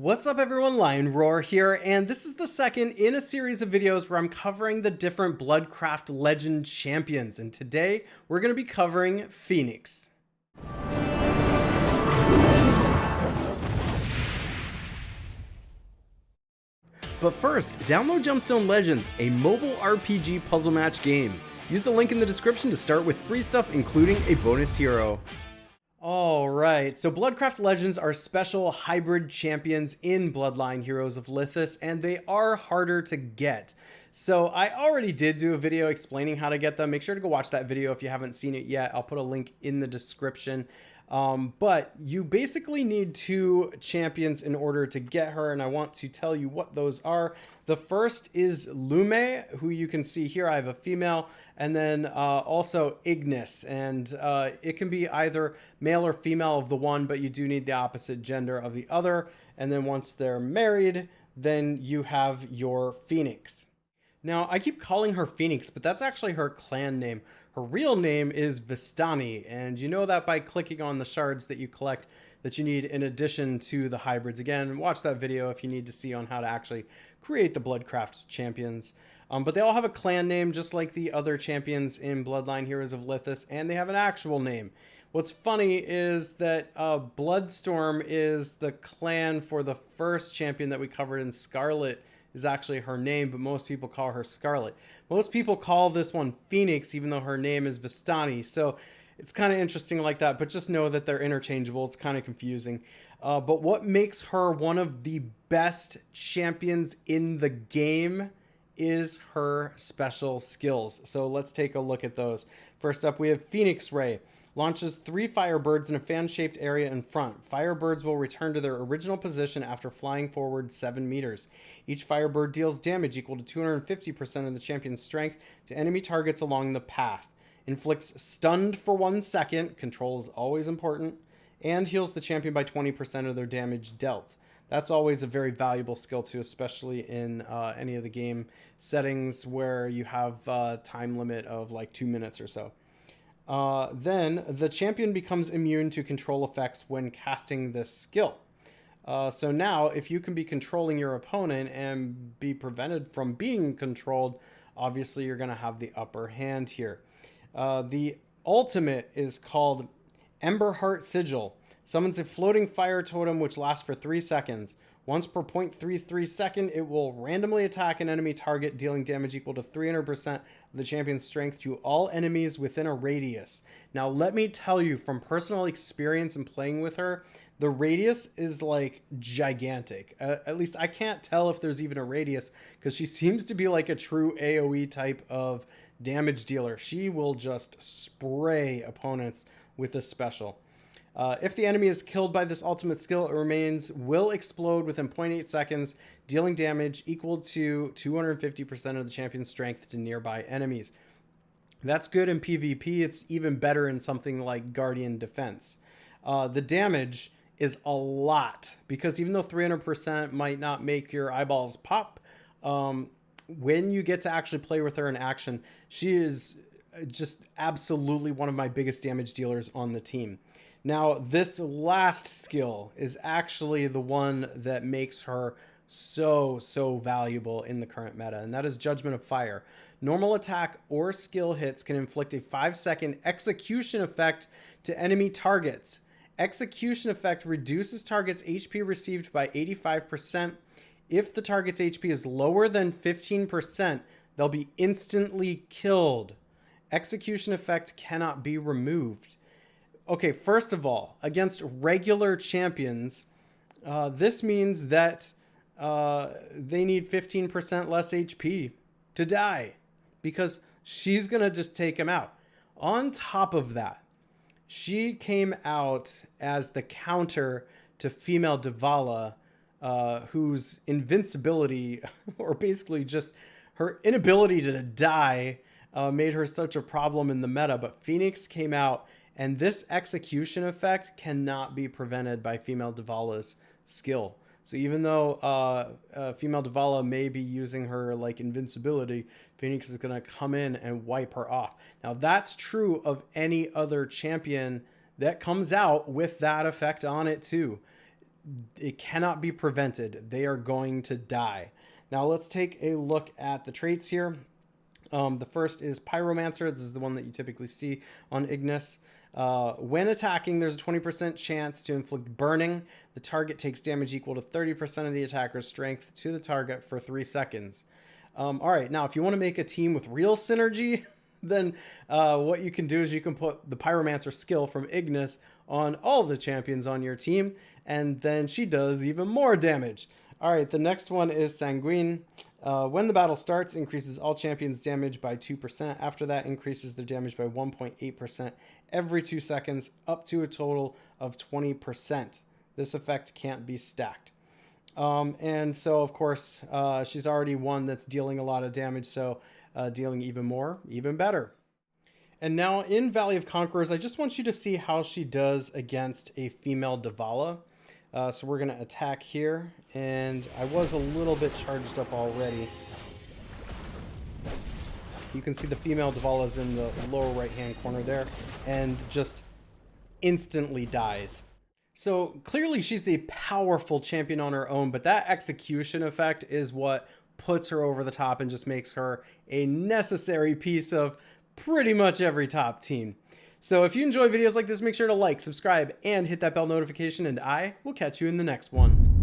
What's up everyone, Lion Roar here, and this is the second in a series of videos where I'm covering the different Bloodcraft Legend champions, and today we're going to be covering FENIX. But first, download Gemstone Legends, a mobile RPG puzzle match game. Use the link in the description to start with free stuff, including a bonus hero. Alright, so Bloodcraft Legends are special hybrid champions in Bloodline Heroes of Lithis, and they are harder to get. So I already did do a video explaining how to get them. Make sure to go watch that video if you haven't seen it yet. I'll put a link in the description. But you basically need two champions in order to get her, and I want to tell you what those are. The first is Lume, who you can see here. I have a female, and then also Ignis, and it can be either male or female of the one, but you do need the opposite gender of the other. And then once they're married, then you have your FENIX. Now, I keep calling her FENIX, but that's actually her clan name. Her real name is Vistani, and you know that by clicking on the shards that you collect that you need in addition to the hybrids. Again, watch that video if you need to see on how to actually create the Bloodcraft champions. But they all have a clan name just like the other champions in Bloodline Heroes of Lithis, and they have an actual name. What's funny is that Bloodstorm is the clan for the first champion that we covered in Scarlet is actually her name, but most people call her Scarlet. Most people call this one FENIX, even though her name is Vistani. So it's kind of interesting like that, but just know that they're interchangeable. It's kind of confusing. But what makes her one of the best champions in the game is her special skills. So let's take a look at those. First up, we have Phoenix Ray. Launches 3 Firebirds in a fan-shaped area in front. Firebirds will return to their original position after flying forward 7 meters. Each Firebird deals damage equal to 250% of the champion's strength to enemy targets along the path. Inflicts stunned for 1 second, control is always important, and heals the champion by 20% of their damage dealt. That's always a very valuable skill too, especially in any of the game settings where you have a time limit of like 2 minutes or so. Then the champion becomes immune to control effects when casting this skill. So now if you can be controlling your opponent and be prevented from being controlled, obviously you're going to have the upper hand here. The ultimate is called Emberheart Sigil. Summons a floating fire totem which lasts for 3 seconds. Once per 0.33 second, it will randomly attack an enemy target, dealing damage equal to 300% of the champion's strength to all enemies within a radius. Now, let me tell you from personal experience in playing with her, the radius is like gigantic. At least I can't tell if there's even a radius because she seems to be like a true AoE type of damage dealer. She will just spray opponents with this special. If the enemy is killed by this ultimate skill, it will explode within 0.8 seconds, dealing damage equal to 250% of the champion's strength to nearby enemies. That's good in PvP. It's even better in something like Guardian Defense. The damage is a lot because even though 300% might not make your eyeballs pop, when you get to actually play with her in action, she is just absolutely one of my biggest damage dealers on the team. Now, this last skill is actually the one that makes her so valuable in the current meta, and that is Judgment of Fire. Normal attack or skill hits can inflict a 5-second execution effect to enemy targets. Execution effect reduces target's HP received by 85%. If the target's HP is lower than 15%, they'll be instantly killed. Execution effect cannot be removed. Okay, first of all, against regular champions, this means that they need 15% less HP to die because she's going to just take him out. On top of that, she came out as the counter to female Divala, whose invincibility, or basically just her inability to die, made her such a problem in the meta. But FENIX came out, and this execution effect cannot be prevented by female Divala's skill. So even though female Divala may be using her like invincibility, FENIX is going to come in and wipe her off. Now that's true of any other champion that comes out with that effect on it too. it cannot be prevented. They are going to die. Now let's take a look at the traits here. The first is Pyromancer. This is the one that you typically see on Ignis. When attacking, there's a 20% chance to inflict burning. The target takes damage equal to 30% of the attacker's strength to the target for 3 seconds. All right, now if you want to make a team with real synergy, then what you can do is you can put the Pyromancer skill from Ignis on all the champions on your team, and then she does even more damage. All right, the next one is Sanguine. When the battle starts, increases all champions' damage by 2%. After that, increases their damage by 1.8% every 2 seconds, up to a total of 20%. This effect can't be stacked. And so, of course, she's already one that's dealing a lot of damage, so dealing even more, even better. And now in Valley of Conquerors, I just want you to see how she does against a female Divala. So we're going to attack here, and I was a little bit charged up already. You can see the female Divala's in the lower right-hand corner there, and just instantly dies. So clearly she's a powerful champion on her own, but that execution effect is what puts her over the top and just makes her a necessary piece of pretty much every top team. So if you enjoy videos like this, make sure to like, subscribe, and hit that bell notification, and I will catch you in the next one.